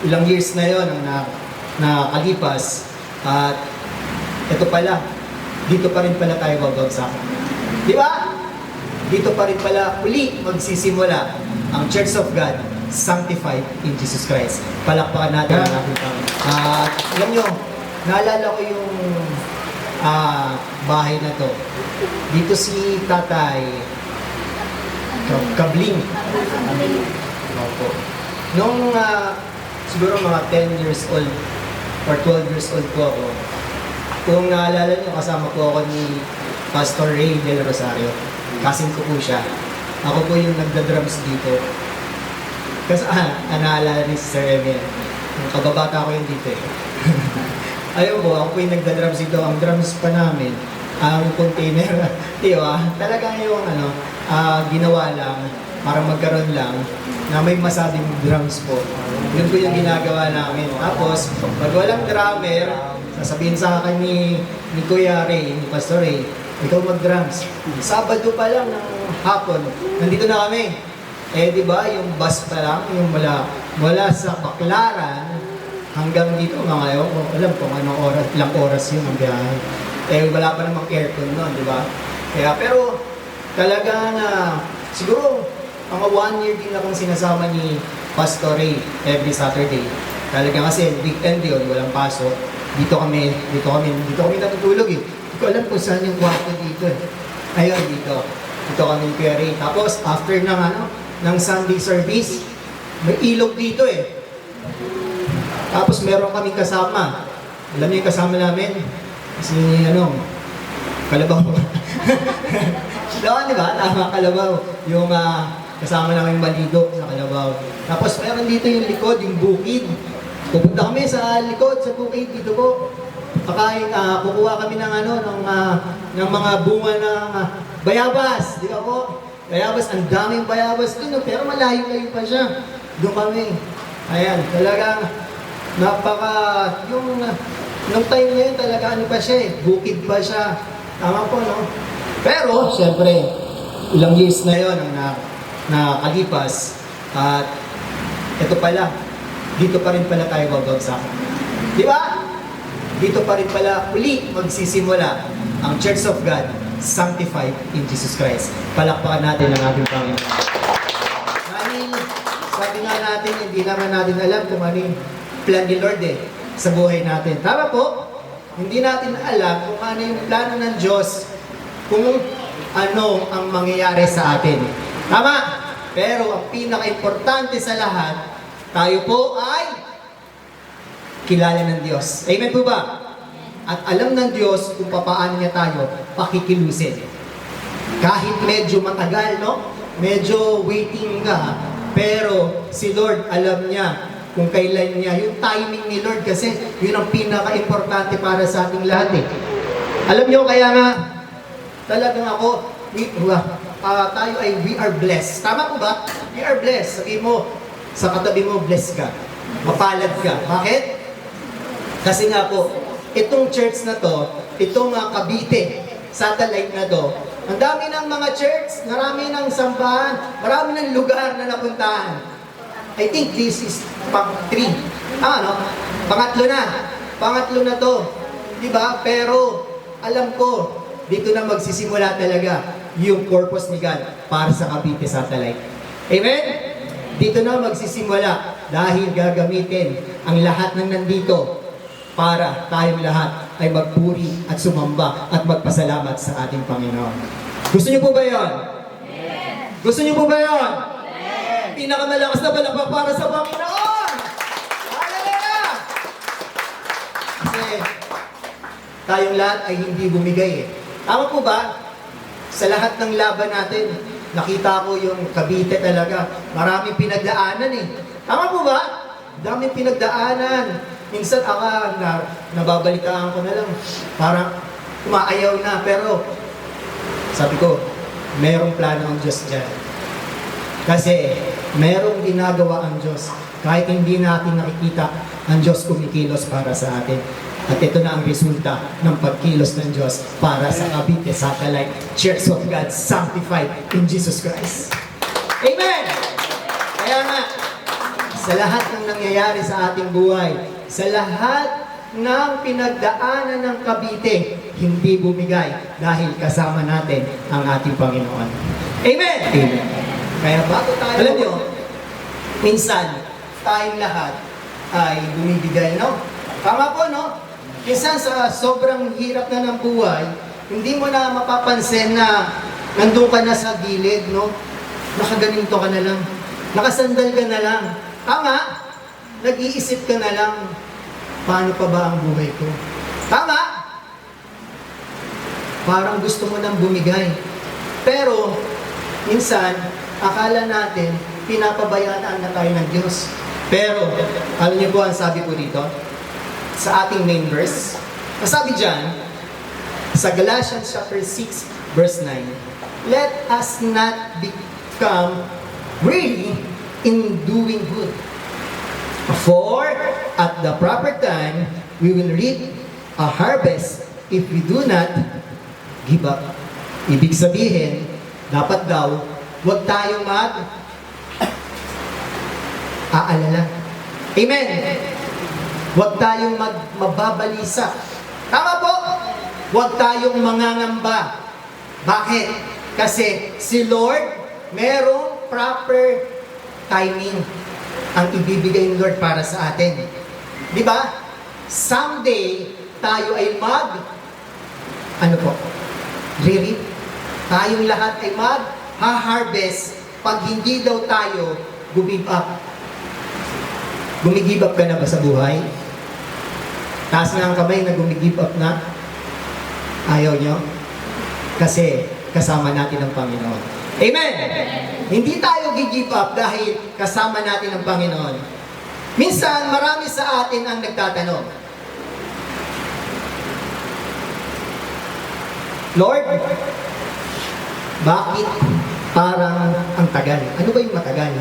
ilang years na yon ang nakalipas. At ito pala, dito pa rin pala tayo babagsak. Di ba? Dito pa rin pala uli magsisimula ang Church of God, sanctified in Jesus Christ. Palakpakan natin ang ating Panginoon. Alam nyo, naalala ko yung bahay na to. Dito si Tatay Kabling. Opo. Nung siguro mga 10 years old or 12 years old po ako, kung naalala nyo, kasama po ako ni Pastor Ray Del Rosario. Kasin ko po siya. Ako po yung nagda-drums dito. Kasi naalala ni Sir Emil. Yung kababata ko yung dito eh. Ayun po, ako po yung nagda-drums dito. Ang drums pa namin, ang container. Diba? Talagang yung ginawa lang para magkaroon lang na may masabing drums po. Yun po yung ginagawa namin. Tapos, pag walang drummer, sasabihin sa akin ni Kuya Ray, ni Pastor Ray, ikaw mag-drums. Sabado pa lang ng hapon, nandito na kami. Eh, di ba, yung bus pa lang, yung mula sa Baclaran hanggang dito, mga alam kung anong oras, ilang oras yun ang biyahe. Eh, wala pa namang aircon noon, di ba? Kaya, pero, talagang, siguro, mga 1 year din akong sinasama ni Pastor Ray every Saturday. Talaga kasi weekend yun, walang pasok. Dito kami natutulog eh. Hindi ko alam kung saan yung kwarto dito eh. Ayun, dito. Dito kami ni Kuya Ray. Tapos, after ng Sunday service, may ilog dito eh. Tapos, meron kaming kasama. Alam niyo yung kasama namin? Si, Kalabaw. Doon, di ba? Tama, Kalabaw. Yung, kasama namin maligo sa Kalabaw. Tapos meron dito yung likod, yung bukid. Pupunta kami sa likod, sa bukid dito po. Kukuha kami ng mga bunga ng bayabas. Di ba po? Bayabas, ang daming bayabas dun, pero malayo-layo pa siya. Doon kami. Ayan, talagang nung time na yun talaga pa siya eh. Bukid pa siya. Tama po, no? Pero, siyempre, ilang years na yun ang nakalipas. At ito pala, dito pa rin pala tayo babagsak. Di ba? Dito pa rin pala uli magsisimula ang Church of God, sanctified in Jesus Christ. Palakpakan natin ang ating Panginoon. Dahil, sabi nga natin, hindi naman natin alam kung ano yung plan ni Lord sa buhay natin. Tama po? Hindi natin alam kung ano yung plano ng Diyos, kung ano ang mangyayari sa atin. Tama? Pero ang pinaka-importante sa lahat, tayo po ay kilala ng Diyos. Amen po ba? At alam ng Diyos kung paano niya tayo pakikilusin. Kahit medyo matagal, no? Medyo waiting ka, pero si Lord alam niya kung kailan niya. Yung timing ni Lord kasi, yun ang pinaka-importante para sa ating lahat eh. Alam niyo, kaya nga, talagang tayo ay we are blessed. Tama po ba? We are blessed. Sabi mo, sa katabi mo, blessed ka. Mapalad ka. Bakit? Kasi nga po, itong church na to, itong Cavite, satellite na to, ang dami ng mga church, marami ng sambahan, marami ng lugar na napuntahan. I think this is pang-3. Pangatlo na to. Diba? Pero, alam ko, dito na magsisimula talaga yung purpose ni God para sa Cavite Satellite. Amen? Dito na magsisimula dahil gagamitin ang lahat ng nandito para tayong lahat ay magpuri at sumamba at magpasalamat sa ating Panginoon. Gusto niyo po ba yun? Yes. Gusto niyo po ba yun? Yes. Pinakamalakas na palakpak para sa Panginoon! Hallelujah! Kasi tayong lahat ay hindi bumigay eh. Tama po ba? Sa lahat ng laban natin, nakita ko yung Cavite talaga. Maraming pinagdaanan eh. Tama po ba? Daming pinagdaanan. Minsan nababalitaan ko na lang. Parang umaayaw na. Pero sabi ko, merong plano ang Diyos dyan. Kasi merong ginagawa ang Diyos. Kahit hindi natin nakikita, ang Diyos kumikilos para sa atin. At ito na ang resulta ng pagkilos ng Diyos para sa Cavite Satellite Church of God, sanctified in Jesus Christ. Amen! Kaya nga, sa lahat ng nangyayari sa ating buhay, sa lahat ng pinagdaanan ng Cavite, hindi bumigay dahil kasama natin ang ating Panginoon. Amen! Amen. Kaya bago tayo, alam nyo, minsan, tayong lahat ay bumibigay, no? Tama po, no? Minsan sa sobrang hirap na ng buhay, hindi mo na mapapansin na nandun ka na sa gilid, no? Nakaganito ka na lang. Nakasandal ka na lang. Tama? Nag-iisip ka na lang, paano pa ba ang buhay ko? Tama? Parang gusto mo nang bumigay. Pero, minsan, akala natin, pinapabayaan na tayo ng Diyos. Pero, alam niyo po ang sabi ko dito, sa ating main verse, ang sabi dyan, sa Galatians chapter 6, verse 9, let us not become weary in doing good. For at the proper time, we will reap a harvest if we do not give up. Ibig sabihin, dapat daw, huwag tayong aalala. Amen! Huwag tayong mababalisa. Tama po? Huwag tayong mangangamba. Bakit? Kasi si Lord, merong proper timing ang ibibigay ng Lord para sa atin. Di ba? Someday, tayo ay ano po? Really? Tayong lahat ay ha-harvest pag hindi daw tayo give up. Gumigive up ka na ba sa buhay? Taas na ang kamay na gumigive up na? Ayaw nyo? Kasi kasama natin ang Panginoon. Amen! Hindi tayo give up dahil kasama natin ang Panginoon. Minsan, marami sa atin ang nagtatanong, Lord, bakit parang ang tagal? Ano ba yung matagal?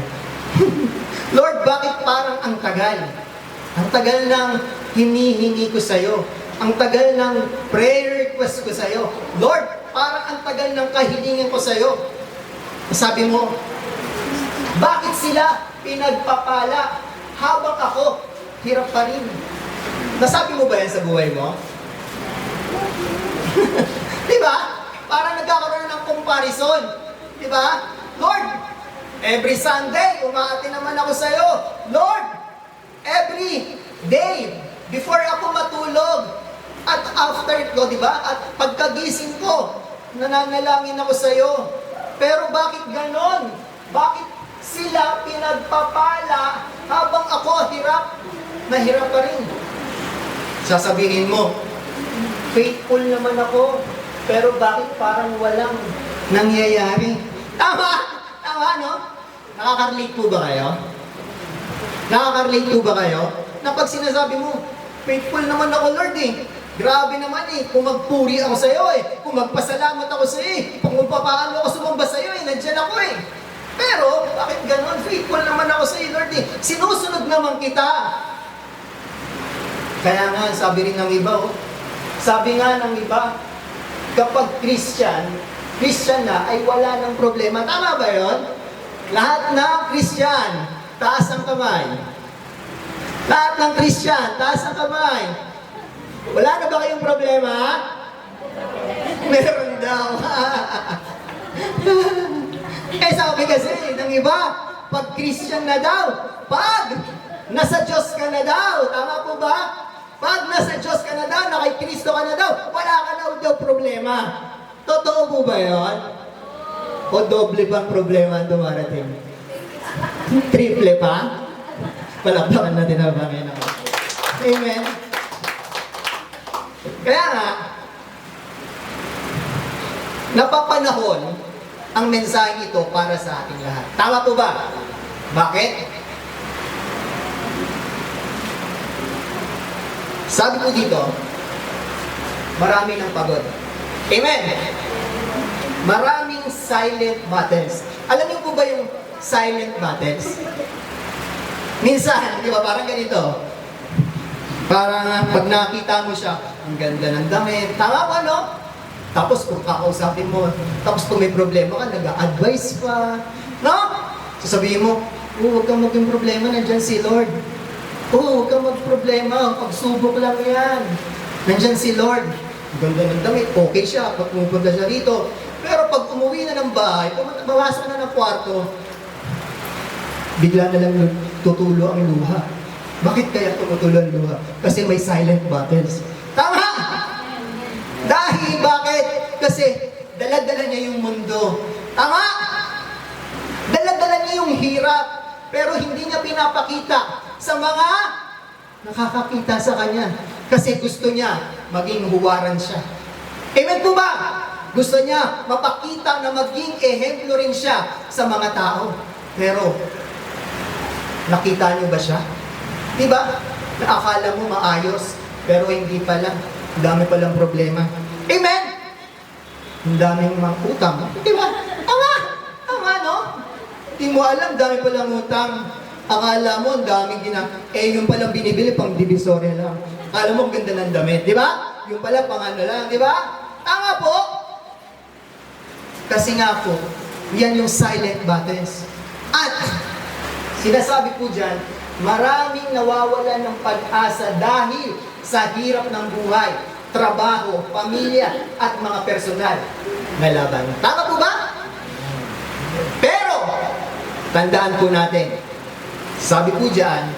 Lord, bakit parang ang tagal? Ang tagal ng hinihingi ko sa'yo. Ang tagal ng prayer request ko sa'yo. Lord, parang ang tagal ng kahilingan ko sa'yo. Sabi mo, bakit sila pinagpapala habang ako hirap pa rin? Nasabi mo ba yan sa buhay mo? Di ba? Parang nagkakaroon ng comparison. Di ba? Lord, every Sunday, umaati naman ako sa'yo. Lord, every day, before ako matulog, at after ko, di ba? At pagkagising ko, nananalangin ako sa'yo. Pero bakit ganon? Bakit sila pinagpapala habang ako hirap pa rin? Sasabihin mo, faithful naman ako, pero bakit parang walang nangyayari? Tama! Tama, no? Nakaka-relate po ba kayo? Nakaka-relate po ba kayo? Na pag sinasabi mo, faithful naman ako, Lord eh. Grabe naman eh. Kung magpuri ako sa iyo eh. Kung magpasalamat ako sa iyo eh. Kung magpapaano ako sumamba sa iyo eh. Nandiyan ako eh. Pero, bakit ganon? Faithful naman ako sa iyo, Lord eh. Sinusunod naman kita. Kaya nga, sabi rin ng iba oh. Sabi nga ng iba, kapag Christian na ay wala ng problema. Tama ba yon? Lahat ng Christian, taas ang kamay. Lahat ng Christian, taas ang kamay. Wala na ba kayong problema? Meron daw. Sabi kasi ng iba, pag Christian na daw, pag nasa Diyos ka na daw, tama po ba? Pag nasa Diyos ka na daw, na kay Kristo ka na daw, wala ka na daw problema. Totoo po ba yun? O doble pang problema ang dumarating? Triple pa? Palakpakan natin ang Panginoon. Amen? Kaya nga, napapanahon ang mensaheng ito para sa ating lahat. Tama po ba? Bakit? Sabi ko dito, marami ng pagod. Amen? Maraming silent battles. Alam niyo po ba yung silent battles? Minsan, di ba, parang ganito. Parang pag nakita mo siya, ang ganda ng damit. Tama ba, no? Tapos kung kakausapin mo, tapos kung may problema ka, nag-a-advise pa. No? Sasabihin mo, Huwag kang maging problema, nandyan si Lord. Huwag kang magproblema, pagsubok lang yan. Nandyan si Lord. Ganda ng damit, okay siya pag pumupunta siya rito. Pero pag umuwi na ng bahay, bawasan na ng kwarto, bigla na lang tutulo ang luha. Bakit kaya tumutulo ang luha? Kasi may silent battles. Tama! Dahil bakit? Kasi dala-dala niya yung mundo. Tama! Dala-dala niya yung hirap, pero hindi niya pinapakita sa mga nakakakita sa kanya. Kasi gusto niya maging huwaran siya. Amen po ba? Gusto niya mapakita na maging ehemplo rin siya sa mga tao. Pero, nakita niyo ba siya? Diba? Naakala mo maayos, pero hindi pala. Ang dami palang problema. Amen? Ang daming mga utang. Diba? Tama! Tama, no? Hindi mo alam, dami palang utang. Akala mo, ang daming yung palang binibili, pang divisoria lang. Akala mo, ang ganda ng damit. Diba? Yung pala, pang ano lang. Diba? Tama po! Kasi nga po, yan yung silent battles. At, sinasabi po dyan, maraming nawawalan ng pag-asa dahil sa hirap ng buhay, trabaho, pamilya, at mga personal na laban. Tama po ba? Pero, tandaan po natin, sabi po dyan,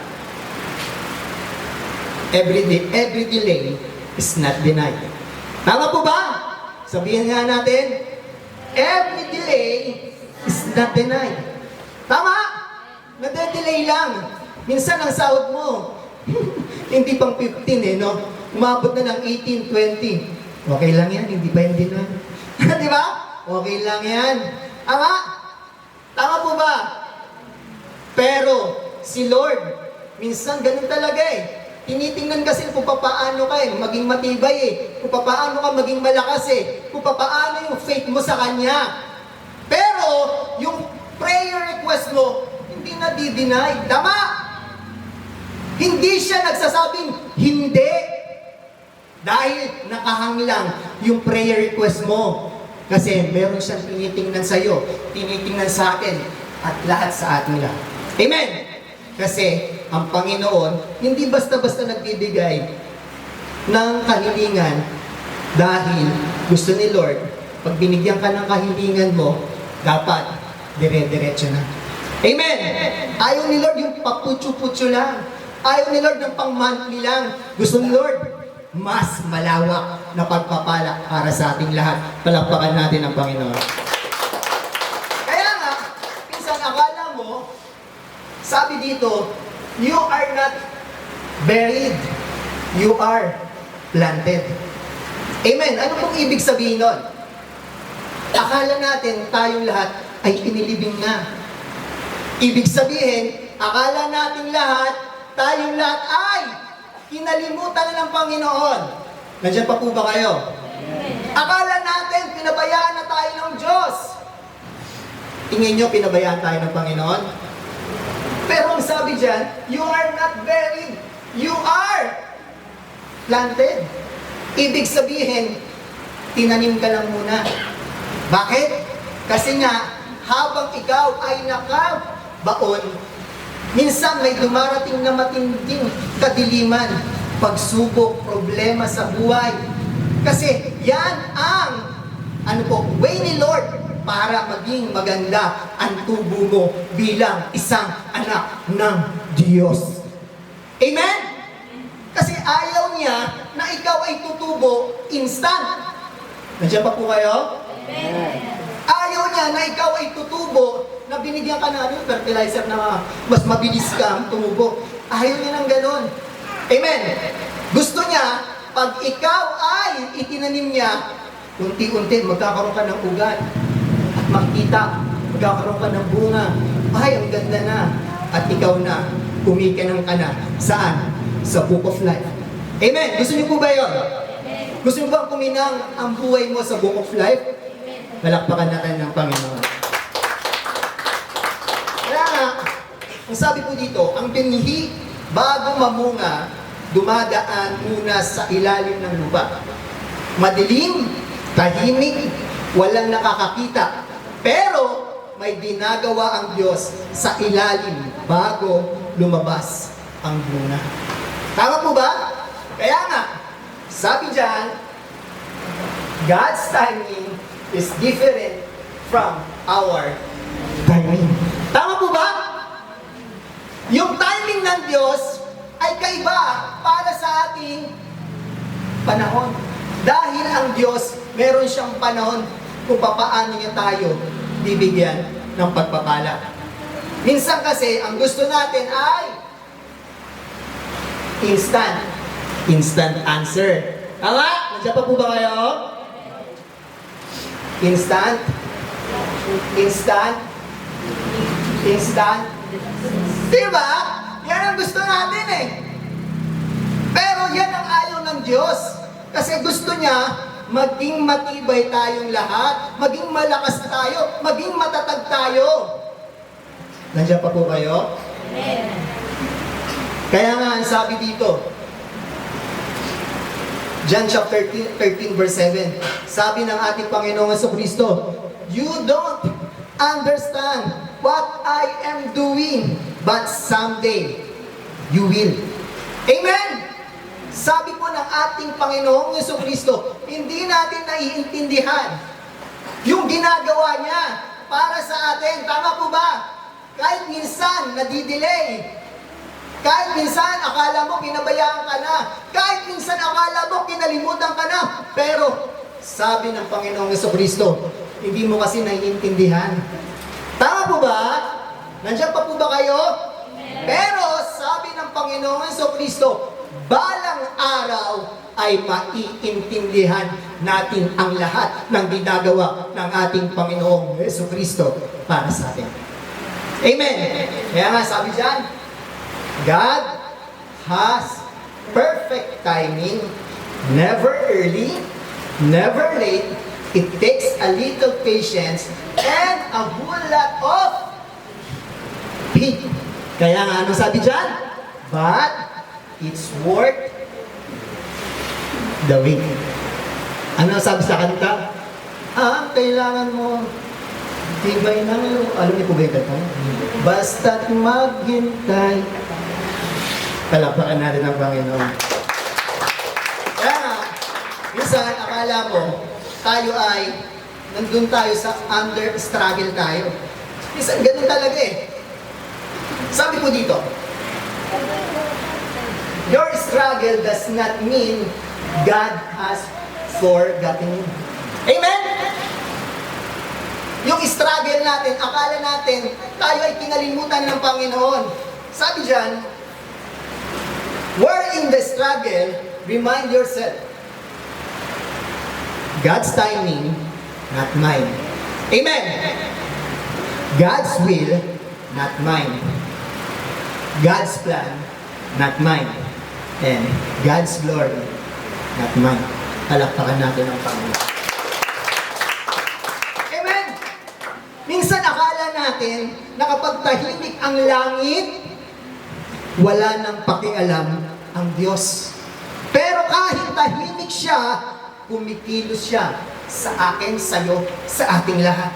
every delay is not denied. Tama po ba? Sabihin nga natin, every delay is not denied. Tama? Nade-delay lang. Minsan ang sahod mo, hindi pang 15 no? Umabot na ng 18, 20. Okay lang yan, hindi pa yung denied. Di ba? Okay lang yan. Tama? Tama po ba? Pero, si Lord, minsan ganun talaga eh. Tinitingnan kasi kung papaano ka maging matibay kung papaano ka maging malakas kung papaano yung faith mo sa Kanya. Pero, yung prayer request mo, hindi na di-deny. Tama? Hindi siya nagsasabing hindi. Dahil nakahanglang yung prayer request mo. Kasi meron siyang tinitingnan sa'yo, tinitingnan sa atin, at lahat sa atin lang. Amen? Kasi ang Panginoon, hindi basta-basta nagbibigay ng kahilingan dahil gusto ni Lord, pag binigyan ka ng kahilingan mo, dapat dire-diretso na. Amen! Ayaw ni Lord yung paputyo-putyo lang. Ayaw ni Lord ng pang-monthly lang. Gusto ni Lord, mas malawak na pagpapala para sa ating lahat. Palakpakan natin ang Panginoon. Kaya nga, minsan akala mo, sabi dito, you are not buried. You are planted. Amen. Ano pong ibig sabihin nun? Akala natin tayong lahat ay inilibing na. Ibig sabihin, akala natin lahat, tayong lahat ay kinalimutan na ng Panginoon. Nandiyan pa po ba kayo? Akala natin, pinabayaan na tayo ng Diyos. Tingin nyo, pinabayaan tayo ng Panginoon? Pero ang sabi dyan, you are not buried. You are planted. Ibig sabihin, tinanim ka lang muna. Bakit? Kasi nga, habang ikaw ay nakabaon, minsan may dumarating na matinding kadiliman, pagsubok, problema sa buhay. Kasi yan ang way ni Lord para maging maganda ang tubo mo bilang isang anak ng Diyos. Amen? Kasi ayaw niya na ikaw ay tutubo instant. Nandiyan pa po kayo? Amen. Ayaw niya na ikaw ay tutubo na binigyan ka na fertilizer na mas mabilis kang tumubo. Ayaw niya ng ganon. Amen. Gusto niya, pag ikaw ay itinanim niya, unti-unti magkakaroon ka ng ugat. At makikita, magkakaroon ka ng bunga. Ay, ang ganda na. At ikaw na, kumikinang ka na. Saan? Sa Book of Life. Amen. Gusto niyo po ba yun? Gusto niyo ba kuminang ang buhay mo sa Book of Life? Malakpakan natin ng Panginoon. Kaya nga, ang sabi po dito, ang binhi bago mamunga, dumadaan muna sa ilalim ng lupa. Madilim, tahimik, walang nakakakita. Pero, may ginagawa ang Diyos sa ilalim bago lumabas ang bunga. Tama po ba? Kaya nga, sabi dyan, God's timing is different from our timing. Tama po ba? Yung timing ng Diyos ay kaiba para sa ating panahon. Dahil ang Diyos, meron siyang panahon kung papaano niya tayo bibigyan ng pagpapala. Minsan kasi, ang gusto natin ay instant answer. Tama? Nandiyan pa po ba kayo? Instant. Diba? Yan ang gusto natin eh. Pero yan ang ayaw ng Diyos. Kasi gusto niya, maging matibay tayong lahat, maging malakas tayo, maging matatag tayo. Nandiyan pa po kayo? Amen. Kaya nga, ang sabi dito, John chapter 13 verse 7, sabi ng ating Panginoong Jesucristo, you don't understand what I am doing, but someday you will. Amen! Sabi po ng ating Panginoong Jesucristo, hindi natin naiintindihan yung ginagawa niya para sa atin. Tama po ba? Kahit minsan nadidelay, kahit minsan akala mo pinabayaan ka na, kahit minsan akala mo kinalimutan ka na, pero sabi ng Panginoong Jesucristo, hindi mo kasi naiintindihan. Tama po ba? Nandiyan pa po ba kayo? Pero sabi ng Panginoong Jesucristo, balang araw ay maiintindihan natin ang lahat ng ginagawa ng ating Panginoong Jesucristo para sa atin. Amen! Kaya nga sabi dyan, God has perfect timing, never early, never late. It takes a little patience and a whole lot of faith. Kaya nga, ano sabi dyan? But it's worth the wait. Ano sabi sa kanta? Kailangan mo tibay ng loob. Alam niyo po ba yung kanta? Basta't maghintay. Palakpakan natin ang Panginoon. Kaya nga, minsan akala mo, tayo ay, nandun tayo sa struggle tayo. Minsan ganun talaga eh. Sabi ko dito, your struggle does not mean God has forgotten you. Amen? Yung struggle natin, akala natin, tayo ay kinalimutan ng Panginoon. Sabi dyan, where in the struggle, remind yourself, God's timing, not mine. Amen? God's will, not mine. God's plan, not mine. And God's glory, not mine. Palakpakan natin ang Panginoon. Amen? Minsan akala natin na kapag tahimik ang langit, wala nang pakialam ang Diyos. Pero kahit tahimik siya, kumikilos siya sa akin, sa'yo, sa ating lahat.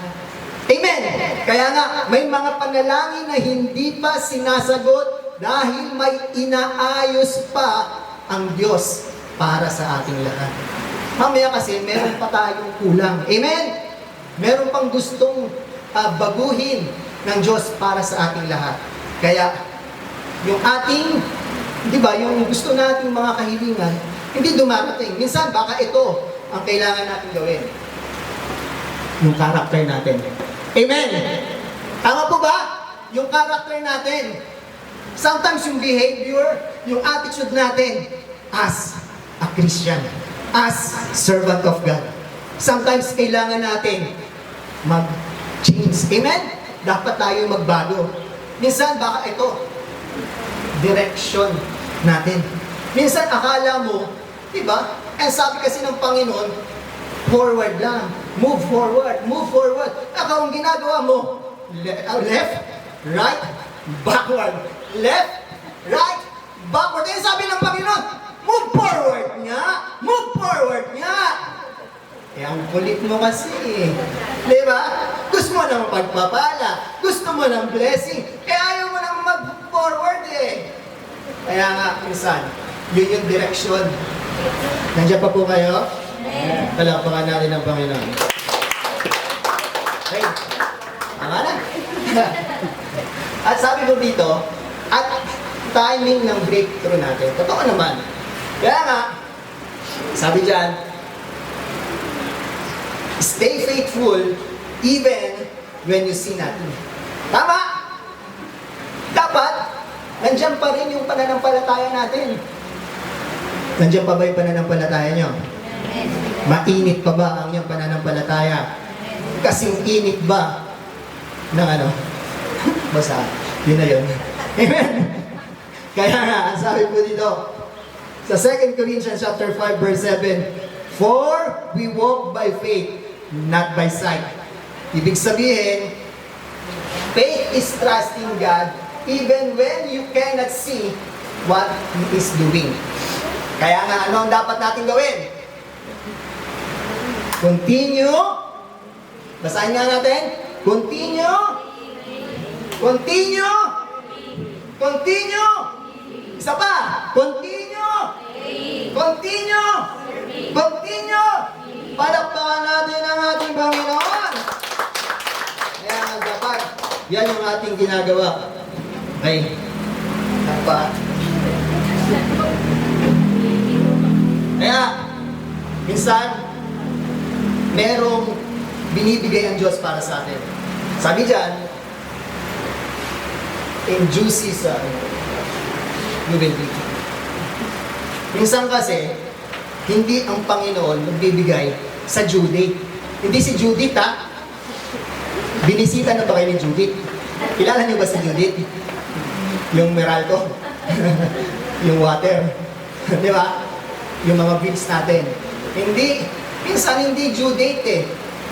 Amen! Kaya nga, may mga panalangin na hindi pa sinasagot dahil may inaayos pa ang Diyos para sa ating lahat. Mamaya kasi, meron pa tayong kulang. Amen? Meron pang gustong baguhin ng Diyos para sa ating lahat. Kaya, yung ating, di ba, yung gusto nating mga kahilingan, hindi dumarating. Minsan, baka ito ang kailangan natin gawin. Yung character natin. Amen? Tama po ba? Yung character natin. Sometimes yung behavior, yung attitude natin as a Christian, as servant of God. Sometimes kailangan natin mag-change. Amen? Dapat tayo magbago. Minsan, baka ito, direction natin. Minsan, akala mo, diba? Sabi kasi ng Panginoon, forward lang. Move forward. Move forward. Ang ginagawa mo, left, right, backward. Left, right, backward. Kaya sabi ng Panginoon, move forward nga. Move forward nga. Eh, ang kulit mo kasi eh. Di ba? Gusto mo ng pagpapala. Gusto mo ng blessing. Eh, ayaw mo nang mag-forward eh. Kaya nga, minsan, yun yung direksyon. Nandiyan pa po kayo? Palakpakan natin ang Panginoon. Okay. Tama na. At sabi ko dito, at timing ng breakthrough natin. Totoo naman. Kaya nga, sabi dyan, stay faithful even when you see nothing. Tama? Dapat, nandiyan pa rin yung pananampalataya natin. Nandiyan pa ba yung pananampalataya nyo? Mainit pa ba ang iyong pananampalataya? Kasing init ba ng ano? Basta, yun na yun. Amen? Kaya nga, ang sabi po dito, sa 2 Corinthians chapter 5 verse 7, for we walk by faith, not by sight. Ibig sabihin, faith is trusting God even when you cannot see what He is doing. Kaya nga, ano ang dapat natin gawin? Continue. Basahin nga natin. Continue. Continue. Continue. Isa pa. Continue. Continue. Continue. Palakpakan natin ang ating Panginoon. Kaya nga dapat, yan yung ating ginagawa. Okay. Dapat. Kaya, minsan, merong binibigay ang Diyos para sa atin. Sabi dyan, in due season, you will be. Minsan kasi, hindi ang Panginoon magbibigay sa due date. Hindi si Judith, ha? Binisita na ba kayo ni Judith? Kilala niyo ba si Judith? Yung Meralco? Yung water? Di ba? Yung mga bills natin. Hindi, minsan hindi due date eh.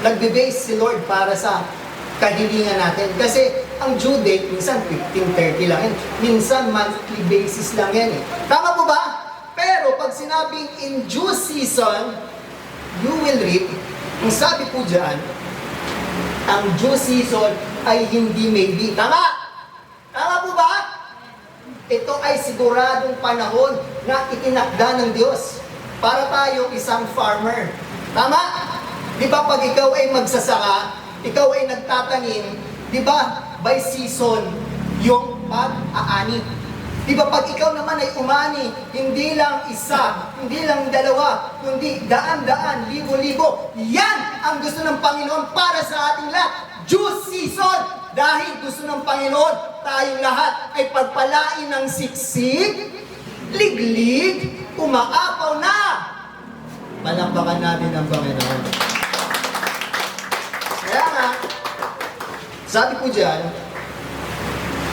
Nagbe-base si Lord para sa kahilingan natin. Kasi ang due date, minsan 15-30 lang yan. Minsan monthly basis lang yan eh. Tama po ba? Pero pag sinabing in due season, you will reap. Ang sabi po dyan, ang due season ay hindi maybe. Tama? Tama po ba? Ito ay siguradong panahon na itinakda ng Diyos para tayo isang farmer. Tama? Di ba pag ikaw ay magsasaka, ikaw ay nagtatanim, di ba by season yung pag-aani? Di ba pag ikaw naman ay umani, hindi lang isa, hindi lang dalawa, kundi daan-daan, libo-libo. Yan ang gusto ng Panginoon para sa ating lahat. Due season! Dahil gusto ng Panginoon, tayong lahat ay pagpalain ng siksik, liglig, umaapaw na. Palakpakan natin ang Panginoon. Kaya nga, sabi ko dyan,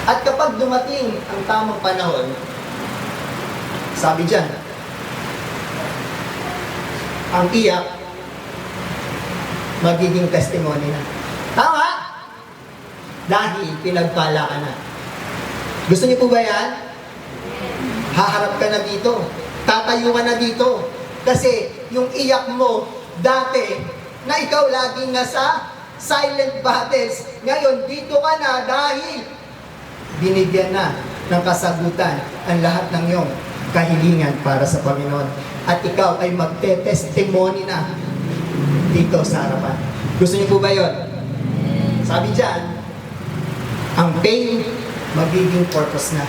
at kapag dumating ang tamang panahon, sabi dyan, ang iyak, magiging testimony na. Tama? Dahil pinagpala ka na. Gusto niyo po ba yan? Haharap ka na dito. Tatayo ka na dito. Kasi yung iyak mo dati na ikaw laging nasa silent battles. Ngayon, dito ka na dahil binigyan na ng kasagutan ang lahat ng iyong kahilingan para sa Panginoon. At ikaw ay magte-testimony na dito sa harapan. Gusto niyo po ba yun? Sabi dyan, ang pain magiging purpose na.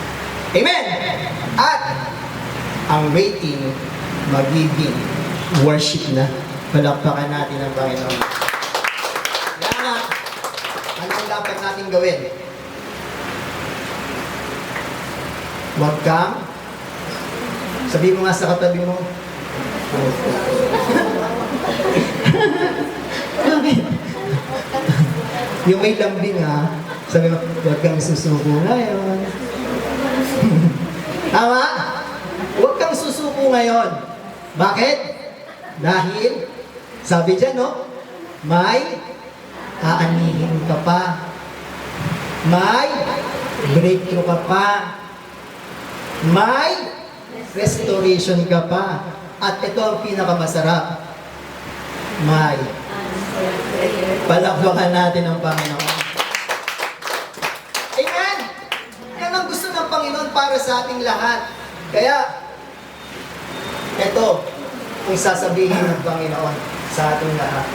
Amen! At ang waiting magiging worship na. Palakpakan natin ang Panginoon. Kaya nga, ano ang dapat natin gawin? Huwag kang, sabi mo nga sa katabi mo, yung may lambing ha, sabi mo, huwag kang susuko ngayon. Tama? Huwag kang susuko ngayon. Bakit? Dahil, sabi dyan, no? May aanihin ka pa. May breakthrough ka pa. May restoration ka pa. At ito ang pinakamasarap. may. Palakpakan natin ang Panginoon. Amen! Yan ang gusto ng Panginoon para sa ating lahat. Kaya, ito, kung sasabihin ng Panginoon sa ating lahat.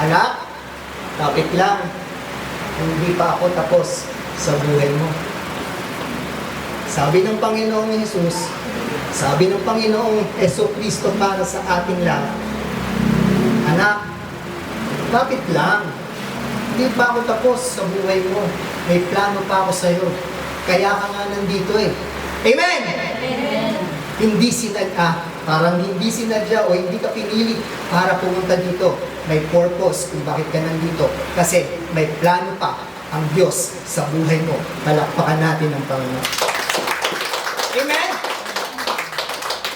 Anak, kapit lang, hindi pa ako tapos sa buhay mo. Sabi ng Panginoong Jesus, sabi ng Panginoong Jesucristo para sa ating lahat, anak, kapit lang, hindi pa ako tapos sa buhay mo. May plano pa ako sa iyo. Kaya ka nga nandito eh. Amen! Amen. Hindi sinadya, parang hindi sinadya o hindi ka pinili para pumunta dito. May purpose kung bakit ka nandito. Kasi may plano pa ang Diyos sa buhay mo. Palakpakan natin ang Panginoon. Amen?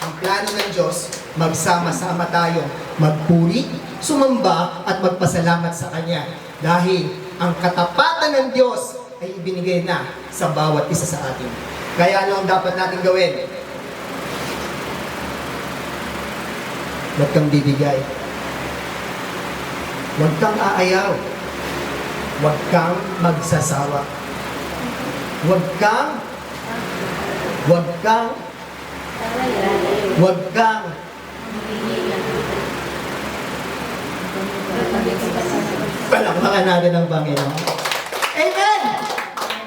Ang plano ng Diyos, magsama-sama tayong magpuri, sumamba at magpasalamat sa Kanya. Dahil ang katapatan ng Diyos ay ibinigay na sa bawat isa sa atin. Kaya ano ang dapat natin gawin? Huwag kang bibigay. Huwag kang aayaw. Huwag kang magsasawa. Huwag kang palakpakan natin ang Panginoon. Amen!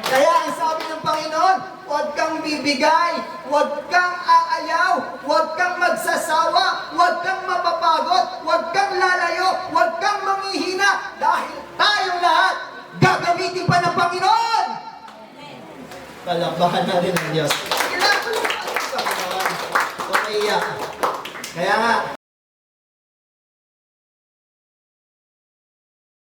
Kaya ang sabi ng Panginoon, huwag kang bibigay, huwag kang aayaw, huwag kang magsasawa, huwag kang mapapagod, huwag kang lalayo, huwag kang manghihina, dahil tayong lahat gagamitin pa ng Panginoon! Palakpakan natin ang Diyos. Kailangan ng Panginoon. Umaiyak. Kaya nga,